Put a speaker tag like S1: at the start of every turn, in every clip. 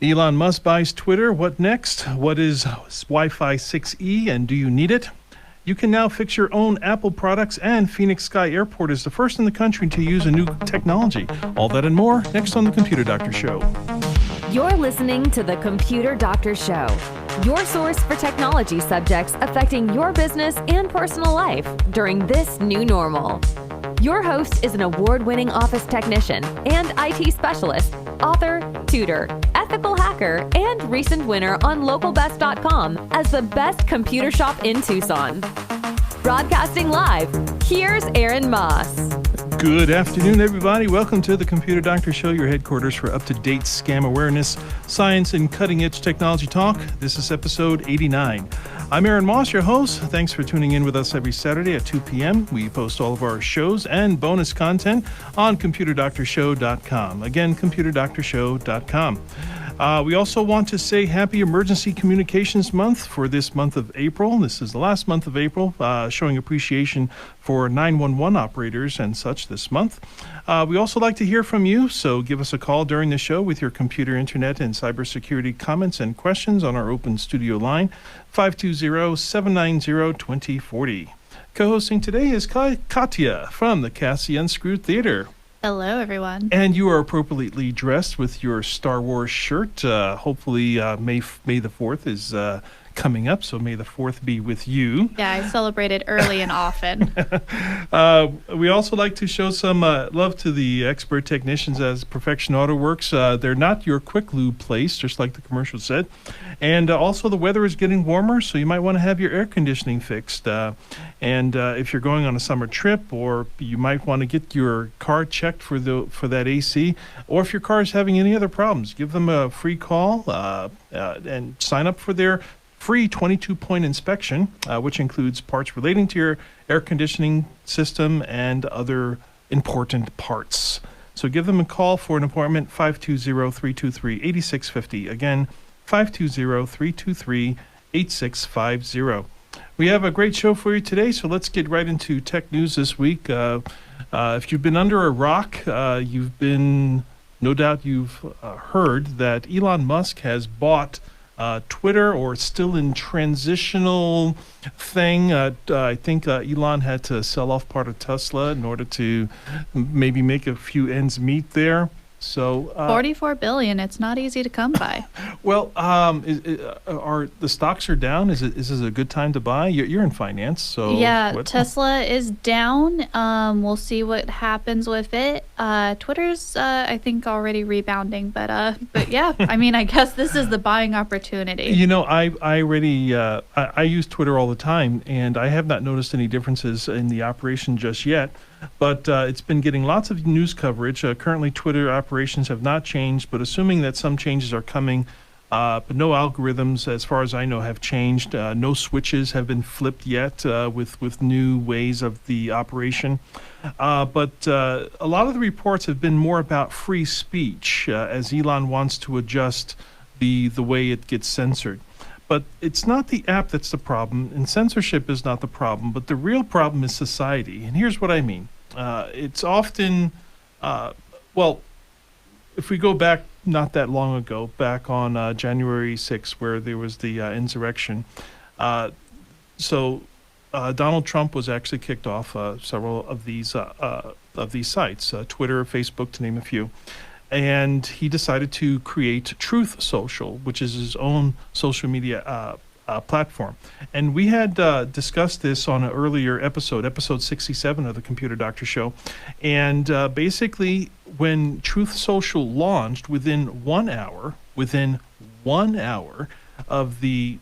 S1: Elon Musk buys Twitter. What next? What is Wi-Fi 6E and do you need it? You can now fix your own Apple products, and Phoenix Sky Airport is the first in the country to use a new technology. All that and more next on The Computer Doctor Show.
S2: You're listening to The Computer Doctor Show, your source for technology subjects affecting your business and personal life during this new normal. Your host is an award-winning office technician and IT specialist, author, tutor, ethical hacker, and recent winner on localbest.com as the best computer shop in Tucson. Broadcasting live, here's Aaron Moss.
S1: Good afternoon, everybody. Welcome to the Computer Doctor Show, your headquarters for up-to-date scam awareness, science, and cutting-edge technology talk. This is episode 89. I'm Aaron Moss, your host. Thanks for tuning in with us every Saturday at 2 p.m. We post all of our shows and bonus content on computerdoctorshow.com. Again, computerdoctorshow.com. We also want to say Happy Emergency Communications Month for this month of April. This is the last month of April, showing appreciation for 911 operators and such this month. We also like to hear from you, so give us a call during the show with your computer, internet, and cybersecurity comments and questions on our open studio line, 520-790-2040. Co-hosting today is Katya from the Cassie Unscrewed Theater.
S3: Hello, everyone.
S1: And you are appropriately dressed with your Star Wars shirt. Hopefully, May the 4th is coming up, so May the 4th be with you.
S3: Yeah, I celebrate it early and often.
S1: We also like to show some love to the expert technicians as Perfection Auto Works. They're not your quick lube place, just like the commercial said. And also the weather is getting warmer, so you might want to have your air conditioning fixed. And if you're going on a summer trip, or you might want to get your car checked for that AC, or if your car is having any other problems, give them a free call and sign up for their free 22-point inspection, which includes parts relating to your air conditioning system and other important parts. So give them a call for an appointment, 520-323-8650. Again, 520-323-8650. We have a great show for you today, so let's get right into tech news this week. If you've been under a rock, no doubt you've heard that Elon Musk has bought Twitter, or still in transitional thing. I think Elon had to sell off part of Tesla in order to maybe make a few ends meet there. So
S3: $44 billion. It's not easy to come by.
S1: Well, are the stocks are down? Is this a good time to buy? You're in finance, so
S3: yeah. Tesla is down. We'll see what happens with it. Twitter's I think already rebounding, but yeah. I mean, I guess this is the buying opportunity.
S1: You know, I already I use Twitter all the time, and I have not noticed any differences in the operation just yet. But it's been getting lots of news coverage. Currently, Twitter operations have not changed, but assuming that some changes are coming, but no algorithms, as far as I know, have changed. No switches have been flipped yet with new ways of the operation. But a lot of the reports have been more about free speech, as Elon wants to adjust the way it gets censored. But it's not the app that's the problem, and censorship is not the problem, but the real problem is society. And here's what I mean. It's often, well, if we go back not that long ago, back on January 6th, where there was the insurrection, so Donald Trump was actually kicked off several of these sites, Twitter, Facebook, to name a few. And he decided to create Truth Social, which is his own social media platform. And we had discussed this on an earlier episode 67 of the Computer Doctor Show. And basically, when Truth Social launched, within 1 hour of the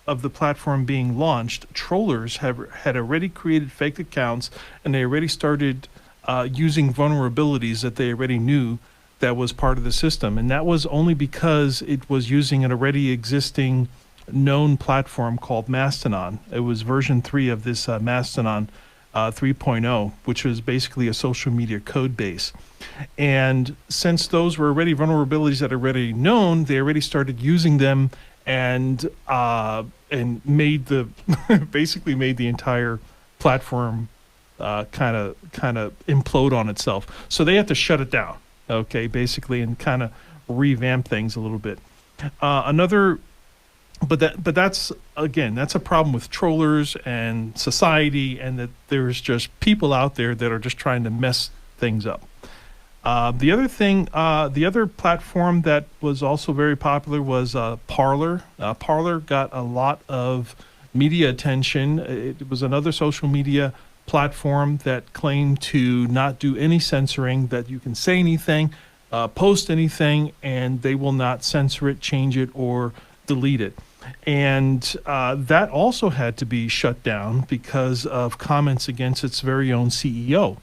S1: platform being launched, trollers had already created fake accounts, and they already started using vulnerabilities that they already knew that was part of the system. And that was only because it was using an already existing known platform called Mastodon. It was version 3 of this Mastodon 3.0, which was basically a social media code base. And since those were already vulnerabilities that are already known, they already started using them and made basically made the entire platform kind of implode on itself. So they had to shut it down, okay, basically, and kind of revamp things a little bit. Another, but that's again, that's a problem with trollers and society, and that there's just people out there that are just trying to mess things up. The other thing, the other platform that was also very popular was Parler. Parler got a lot of media attention. It was another social media platform that claimed to not do any censoring, that you can say anything, post anything, and they will not censor it, change it, or delete it. And that also had to be shut down because of comments against its very own CEO.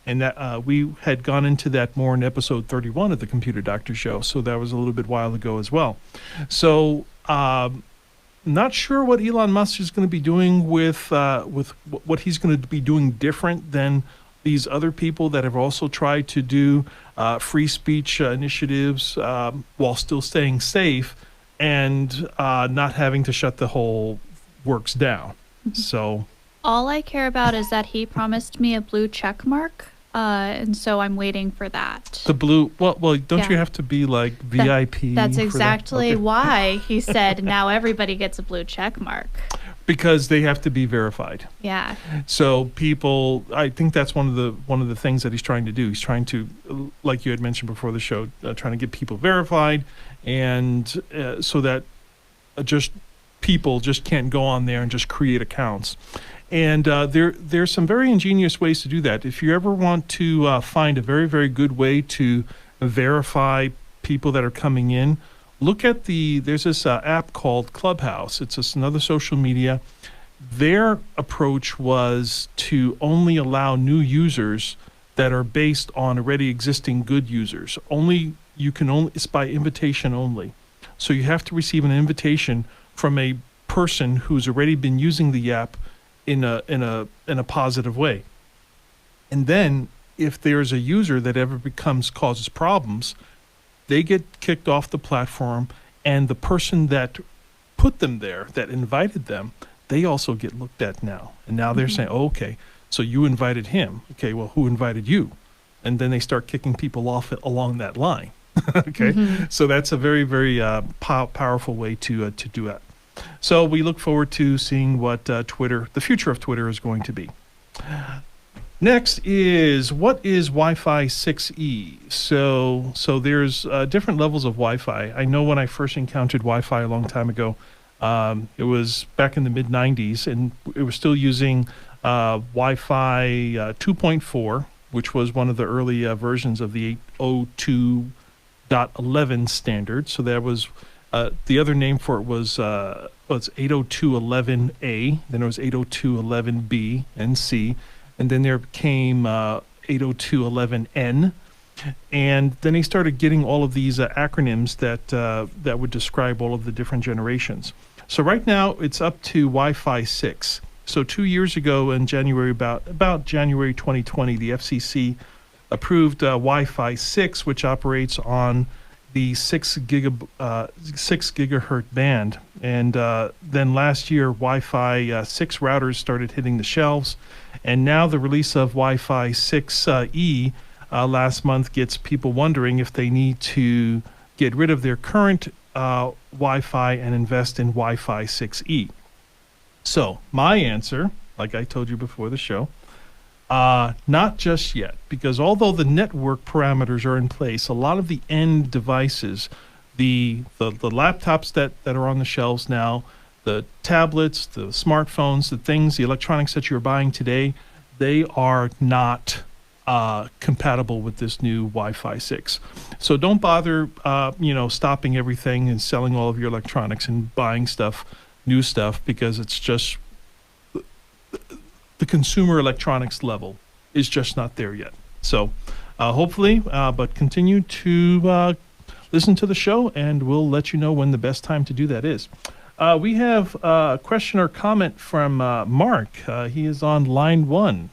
S1: And that we had gone into that more in episode 31 of the Computer Doctor Show, so that was a little bit while ago as well. So, not sure what Elon Musk is going to be doing with what he's going to be doing different than these other people that have also tried to do free speech initiatives while still staying safe and not having to shut the whole works down. So.
S3: All I care about is that he promised me a blue check mark, and so I'm waiting for that.
S1: The blue, well, don't you
S3: Yeah.
S1: have to be like VIP?
S3: That's
S1: for that?
S3: exactly
S1: Okay.
S3: why he said now everybody gets a blue check mark.
S1: Because they have to be verified.
S3: Yeah.
S1: So people, I think that's one of the things that he's trying to do. He's trying to, like you had mentioned before the show, trying to get people verified, and so that just people just can't go on there and just create accounts. And there's some very ingenious ways to do that. If you ever want to find a very, very good way to verify people that are coming in, look at there's this app called Clubhouse. It's just another social media. Their approach was to only allow new users that are based on already existing good users. It's by invitation only. So you have to receive an invitation from a person who's already been using the app in a positive way. And then if there's a user that ever causes problems, they get kicked off the platform, and the person that put them there, that invited them, they also get looked at now. And now they're saying, oh, okay, so you invited him. Okay, well, who invited you? And then they start kicking people off along that line. Okay, so that's a very, very powerful way to do that. So we look forward to seeing what the future of Twitter is going to be. Next is, what is Wi-Fi 6E? So there's different levels of Wi-Fi. I know when I first encountered Wi-Fi a long time ago, it was back in the mid-90s, and it was still using Wi-Fi 2.4, which was one of the early versions of the 802.11 standard. So that was the other name for it was 802.11a, then it was 802.11b and c, and then there came 802.11n, and then he started getting all of these acronyms that would describe all of the different generations. So right now it's up to Wi-Fi 6. So 2 years ago in January, about January 2020, the FCC approved Wi-Fi 6, which operates on the 6 gigahertz band. And then last year, Wi-Fi 6 routers started hitting the shelves. And now the release of Wi-Fi 6E last month gets people wondering if they need to get rid of their current Wi-Fi and invest in Wi-Fi 6E. So my answer, like I told you before the show, not just yet, because although the network parameters are in place, a lot of the end devices, the laptops that are on the shelves now, the tablets, the smartphones, the electronics that you're buying today, they are not compatible with this new Wi-Fi 6. So don't bother, stopping everything and selling all of your electronics and buying new stuff, because it's just the consumer electronics level is just not there yet. So hopefully, but continue to listen to the show, and we'll let you know when the best time to do that is. We have a question or comment from Mark. He is on line 1.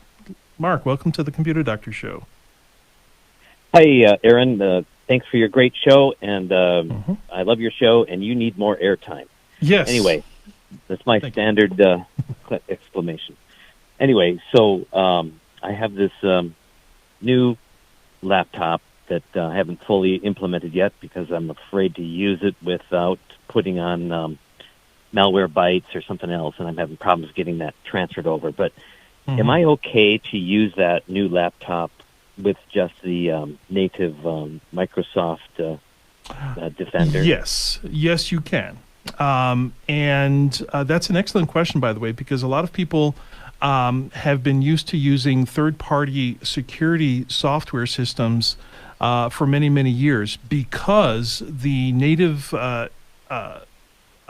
S1: Mark, welcome to the Computer Doctor Show.
S4: Hi, Aaron. Thanks for your great show, and I love your show, and you need more airtime.
S1: Yes.
S4: Anyway, that's my standard exclamation. Anyway, so I have this new laptop, that I haven't fully implemented yet because I'm afraid to use it without putting on Malwarebytes or something else, and I'm having problems getting that transferred over. But am I okay to use that new laptop with just the native Microsoft Defender?
S1: Yes, you can. And that's an excellent question, by the way, because a lot of people have been used to using third-party security software systems for many, many years because the native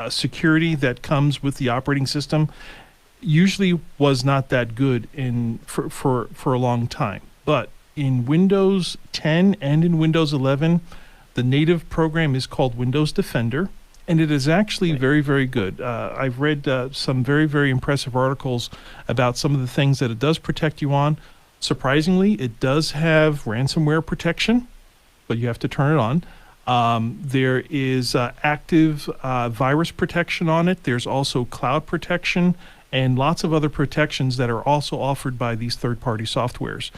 S1: security that comes with the operating system usually was not that good for a long time. But in Windows 10 and in Windows 11, the native program is called Windows Defender, and it is actually very, very good. I've read some very, very impressive articles about some of the things that it does protect you on. Surprisingly, it does have ransomware protection, but you have to turn it on. There is active virus protection on it. There's also cloud protection and lots of other protections that are also offered by these third-party softwares.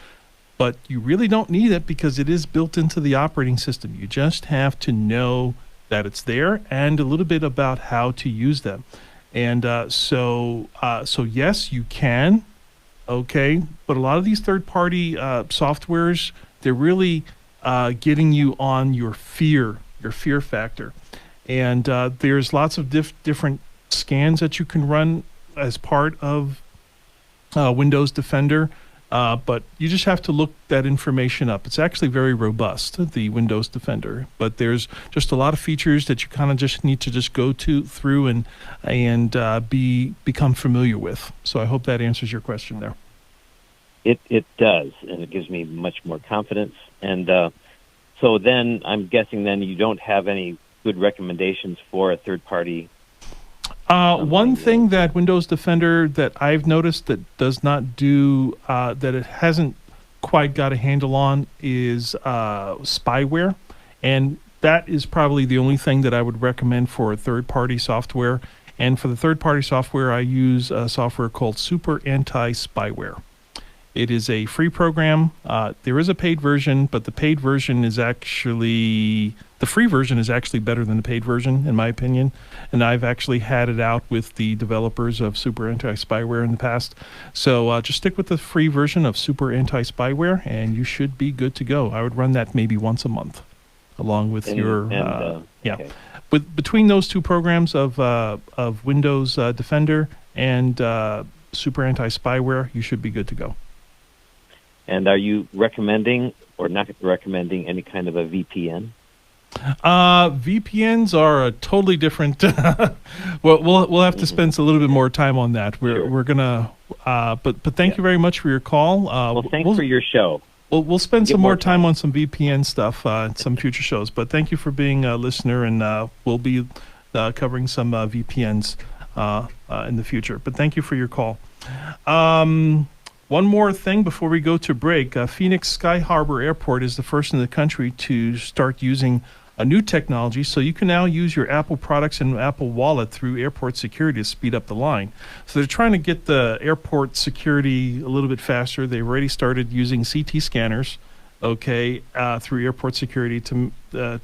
S1: But you really don't need it because it is built into the operating system. You just have to know that it's there and a little bit about how to use them. And so yes, you can, okay? But a lot of these third-party softwares, they're really getting you on your fear factor. And there's lots of different scans that you can run as part of Windows Defender, but you just have to look that information up. It's actually very robust, the Windows Defender, but there's just a lot of features that you kind of just need to just go through and become familiar with. So I hope that answers your question there.
S4: It does, and it gives me much more confidence. And so then I'm guessing then you don't have any good recommendations for a third-party.
S1: One thing that Windows Defender that I've noticed that does not do, that it hasn't quite got a handle on is spyware. And that is probably the only thing that I would recommend for a third-party software. And for the third-party software, I use a software called Super Anti-Spyware. It is a free program. There is a paid version, but the free version is actually better than the paid version, in my opinion. And I've actually had it out with the developers of Super Anti-Spyware in the past. So just stick with the free version of Super Anti-Spyware, and you should be good to go. I would run that maybe once a month, along with
S4: okay.
S1: Between those two programs of Windows Defender and Super Anti-Spyware, you should be good to go.
S4: And are you recommending or not recommending any kind of a VPN?
S1: VPNs are a totally different. Well, we'll have to spend a little bit more time on that. We're gonna. But thank you very much for your call.
S4: Well, thanks for your show.
S1: We'll spend some more time on some VPN stuff in some future shows. But thank you for being a listener, and we'll be covering some VPNs in the future. But thank you for your call. One more thing before we go to break. Phoenix Sky Harbor Airport is the first in the country to start using a new technology, so you can now use your Apple products and Apple Wallet through airport security to speed up the line. So they're trying to get the airport security a little bit faster. They've already started using CT scanners, through airport security to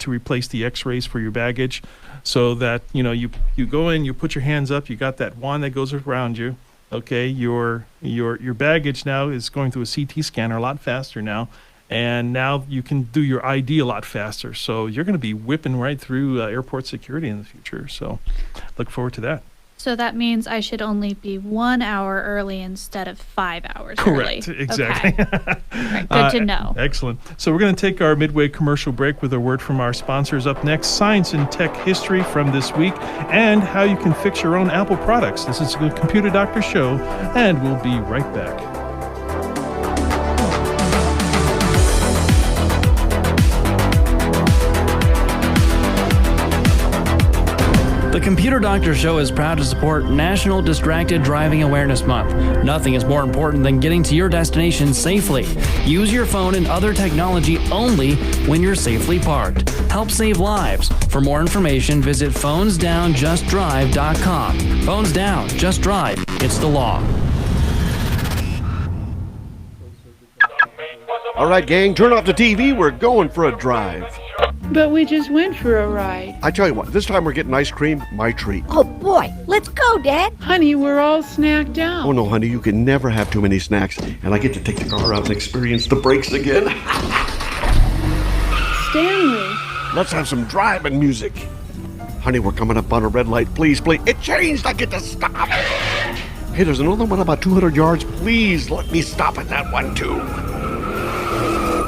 S1: replace the X-rays for your baggage, so that you go in, you put your hands up, you got that wand that goes around you. Okay, your baggage now is going through a CT scanner a lot faster now, and now you can do your ID a lot faster. So you're going to be whipping right through airport security in the future. So look forward to that.
S3: So that means I should only be 1 hour early instead of 5 hours
S1: Correct,
S3: early.
S1: exactly.
S3: Okay. Right, good to know.
S1: Excellent. So we're going to take our midway commercial break with a word from our sponsors. Up next, science and tech history from this week and how you can fix your own Apple products. This is the Computer Doctor Show, and we'll be right back.
S5: The Computer Doctor Show is proud to support National Distracted Driving Awareness Month. Nothing is more important than getting to your destination safely. Use your phone and other technology only when you're safely parked. Help save lives. For more information, visit phonesdownjustdrive.com. Phones down, just drive. It's the law.
S6: The maid was a All right, gang, turn off the TV. We're going for a drive.
S7: But we just went for a ride.
S6: I tell you what, this time we're getting ice cream, my treat.
S8: Oh boy, let's go, Dad.
S7: Honey, we're all snacked out.
S6: Oh no, honey, you can never have too many snacks. And I get to take the car out and experience the brakes again.
S7: Stanley.
S6: Let's have some driving music. Honey, we're coming up on a red light. Please, please. It changed. I get to stop. Hey, there's another one about 200 yards. Please let me stop at that one, too.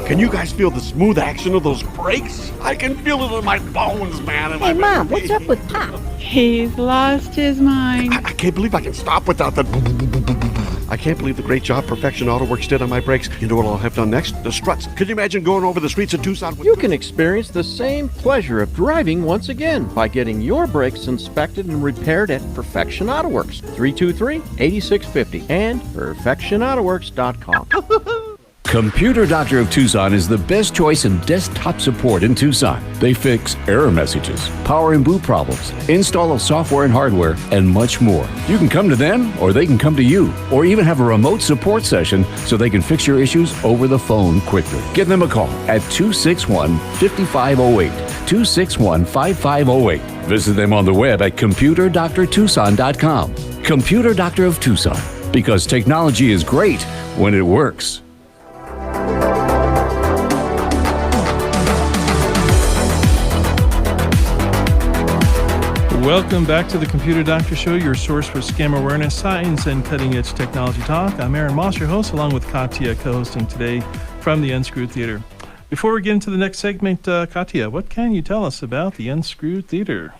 S6: Can you guys feel the smooth action of those brakes? I can feel it in my bones, man.
S8: Hey, Mom, what's up with Pop?
S7: He's lost his mind.
S6: I can't believe I can stop without that. I can't believe the great job Perfection Auto Works did on my brakes. You know what I'll have done next? The struts. Could you imagine going over the streets of Tucson with...
S9: You can experience the same pleasure of driving once again by getting your brakes inspected and repaired at Perfection Auto Works, 323-8650 and perfectionautoworks.com.
S10: Computer Doctor of Tucson is the best choice in desktop support in Tucson. They fix error messages, power and boot problems, install software and hardware, and much more. You can come to them, or they can come to you, or even have a remote support session so they can fix your issues over the phone quickly. Give them a call at 261-5508, 261-5508. Visit them on the web at computerdoctortucson.com. Computer Doctor of Tucson, because technology is great when it works.
S1: Welcome back to the Computer Doctor Show, your source for scam awareness, science, and cutting-edge technology talk. I'm Aaron Moss, your host, along with Katya, co-hosting today from the Unscrewed Theater. Before we get into the next segment, Katya, what can you tell us about the Unscrewed Theater?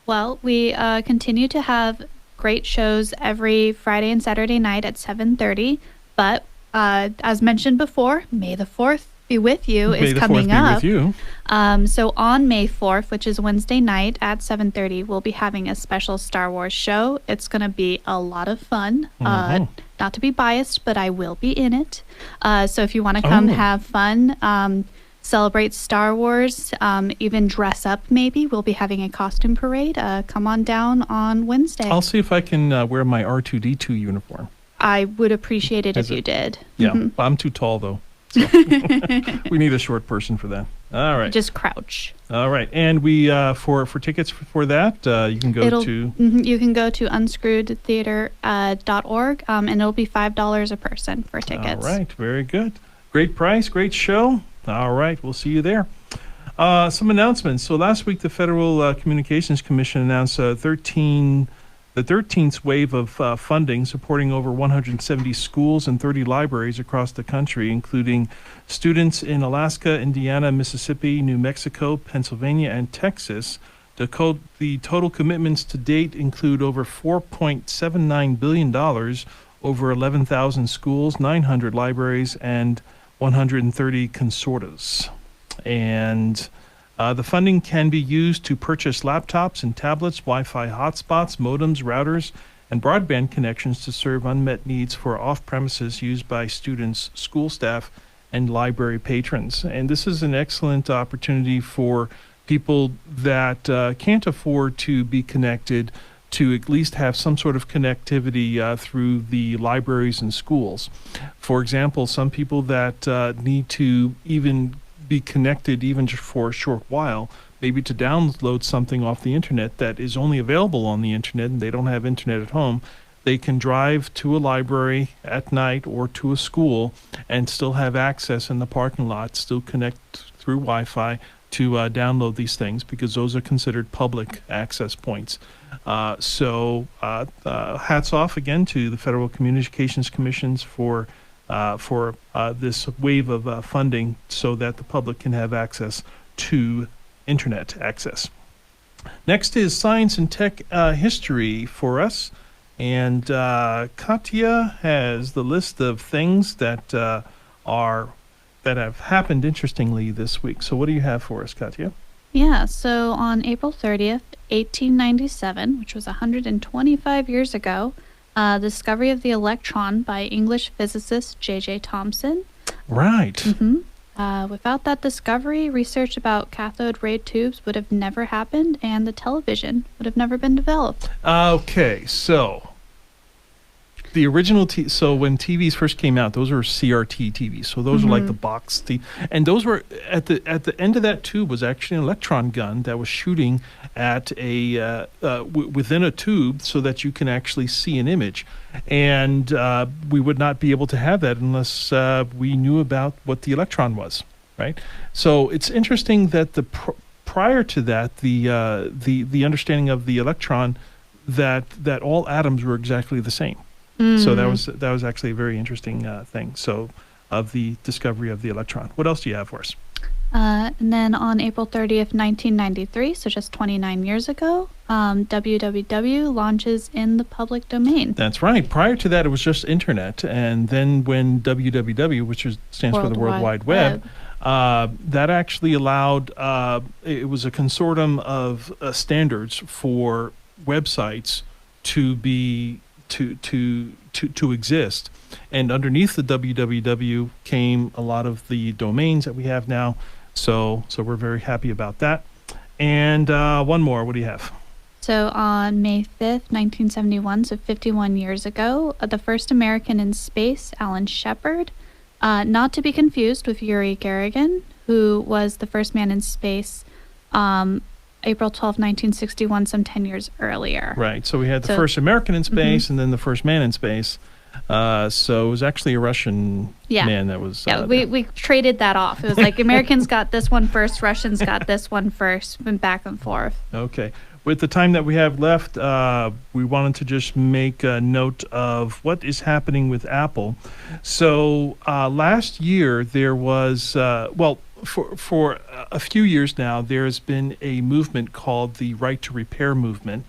S3: Well, we continue to have great shows every Friday and Saturday night at 7:30, but as mentioned before, May the 4th be with you is coming up. So on May 4th, which is Wednesday night at 7:30, we'll be having a special Star Wars show. It's going to be a lot of fun. Not to be biased, but I will be in it. So if you want to come have fun, celebrate Star Wars, even dress up maybe. We'll be having a costume parade. Come on down on Wednesday.
S1: I'll see if I can wear my R2-D2 uniform.
S3: I would appreciate it if you did.
S1: Yeah, I'm too tall though. So we need a short person for that. All right.
S3: Just crouch.
S1: All right. And we for tickets for that, you can go to...
S3: You can go to unscrewedtheater.org, and it'll be $5 a person for tickets.
S1: All right. Very good. Great price. Great show. All right. We'll see you there. Some announcements. So last week, the Federal Communications Commission announced the 13th wave of funding supporting over 170 schools and 30 libraries across the country, including students in Alaska, Indiana, Mississippi, New Mexico, Pennsylvania, and Texas. The total commitments to date include over $4.79 billion, over 11,000 schools, 900 libraries, and 130 consortia. And the funding can be used to purchase laptops and tablets, Wi-Fi hotspots, modems, routers, and broadband connections to serve unmet needs for off-premises used by students, school staff, and library patrons. And this is an excellent opportunity for people that can't afford to be connected to at least have some sort of connectivity through the libraries and schools. For example, some people that need to even be connected even just for a short while, maybe to download something off the internet that is only available on the internet and they don't have internet at home, they can drive to a library at night or to a school and still have access in the parking lot, still connect through Wi-Fi to download these things, because those are considered public access points. So hats off again to the Federal Communications Commissions for this wave of funding so that the public can have access to internet access. Next is science and tech history for us. And Katya has the list of things that have happened interestingly this week. So what do you have for us, Katya?
S3: Yeah, so on April 30th, 1897, which was 125 years ago, the discovery of the electron by English physicist J.J. Thomson.
S1: Right.
S3: Without that discovery, research about cathode ray tubes would have never happened, and the television would have never been developed.
S1: Okay, so The original so when TVs first came out, those were CRT TVs. So those are like the box and those were at the end of that tube was actually an electron gun that was shooting at a within a tube so that you can actually see an image. And we would not be able to have that unless we knew about what the electron was, right? So it's interesting that prior to that, the understanding of the electron that all atoms were exactly the same. So that was actually a very interesting thing. So of the discovery of the electron. What else do you have for us?
S3: And then on April 30th, 1993, so just 29 years ago, www launches in the public domain.
S1: That's right. Prior to that, it was just internet. And then when www, which stands for the World Wide Web, that actually allowed, it was a consortium of standards for websites to be to exist, and underneath the www came a lot of the domains that we have now. So we're very happy about that. And one more. What do you have?
S3: So on May 5th, 1971, so 51 years ago, the first American in space, Alan Shepard, not to be confused with Yuri Gagarin, who was the first man in space. April 12, 1961, some 10 years earlier.
S1: Right. So we had the first American in space and then the first man in space. So it was actually a Russian man that was...
S3: we traded that off. It was like Americans got this one first, Russians got this one first, went back and forth.
S1: Okay. With the time that we have left, we wanted to just make a note of what is happening with Apple. So last year there was... For a few years now, there's been a movement called the Right to Repair movement.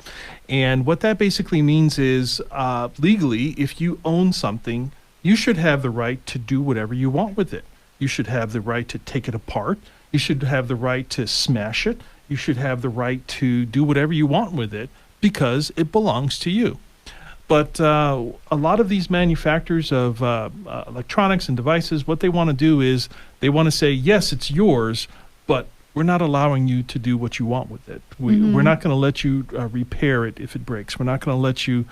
S1: And what that basically means is legally, if you own something, you should have the right to do whatever you want with it. You should have the right to take it apart. You should have the right to smash it. You should have the right to do whatever you want with it because it belongs to you. But a lot of these manufacturers of electronics and devices, what they want to do is they want to say, yes, it's yours, but we're not allowing you to do what you want with it. We're not going to let you repair it if it breaks. We're not going to let you,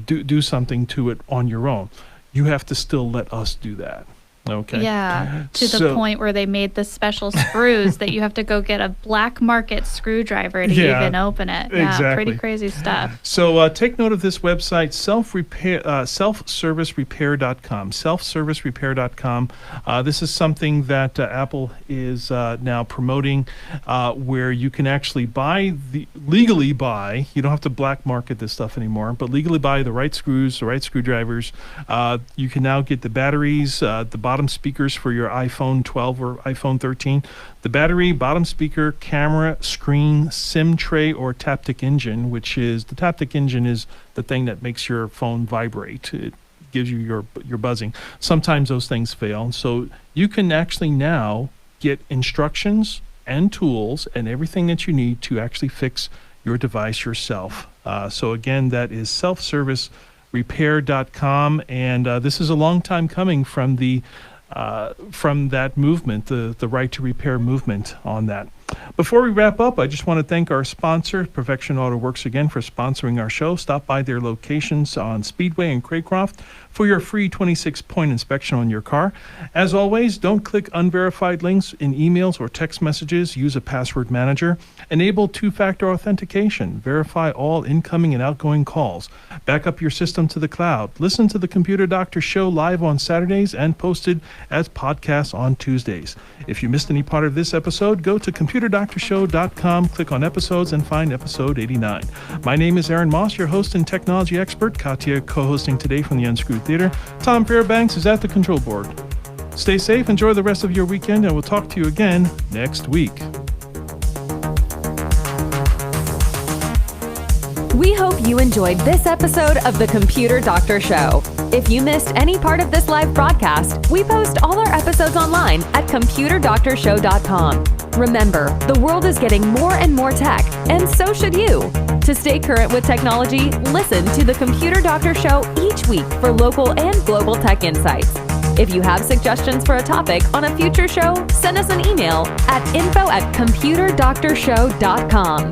S1: do something to it on your own. You have to still let us do that. Okay.
S3: Yeah, to the point where they made the special screws that you have to go get a black market screwdriver to even open it. Yeah,
S1: exactly.
S3: Pretty crazy stuff.
S1: So take note of this website, selfservicerepair.com. Selfservicerepair.com. This is something that Apple is now promoting, where you can actually legally buy. You don't have to black market this stuff anymore, but legally buy the right screws, the right screwdrivers. You can now get the batteries, the bottom speakers for your iPhone 12 or iPhone 13, the battery, bottom speaker, camera, screen, SIM tray, or Taptic Engine, which is the Taptic Engine is the thing that makes your phone vibrate. It gives you your buzzing. Sometimes those things fail. So you can actually now get instructions and tools and everything that you need to actually fix your device yourself. So again, that is selfservicerepair.com, and this is a long time coming from that movement, the Right to Repair movement on that. Before we wrap up, I just want to thank our sponsor, Perfection Auto Works, again for sponsoring our show. Stop by their locations on Speedway and Craycroft for your free 26-point inspection on your car. As always, don't click unverified links in emails or text messages. Use a password manager. Enable two-factor authentication. Verify all incoming and outgoing calls. Back up your system to the cloud. Listen to the Computer Doctor Show live on Saturdays and posted as podcasts on Tuesdays. If you missed any part of this episode, go to ComputerDoctorShow.com, click on episodes, and find episode 89. My name is Aaron Moss, your host and technology expert. Katya co-hosting today from the Unscrewed Theater. Tom Fairbanks is at the control board. Stay safe, enjoy the rest of your weekend, and we'll talk to you again next week.
S2: We hope you enjoyed this episode of The Computer Doctor Show. If you missed any part of this live broadcast, we post all our episodes online at ComputerDoctorShow.com. Remember, the world is getting more and more tech, and so should you. To stay current with technology, listen to The Computer Doctor Show each week for local and global tech insights. If you have suggestions for a topic on a future show, send us an email at info@ComputerDoctorShow.com.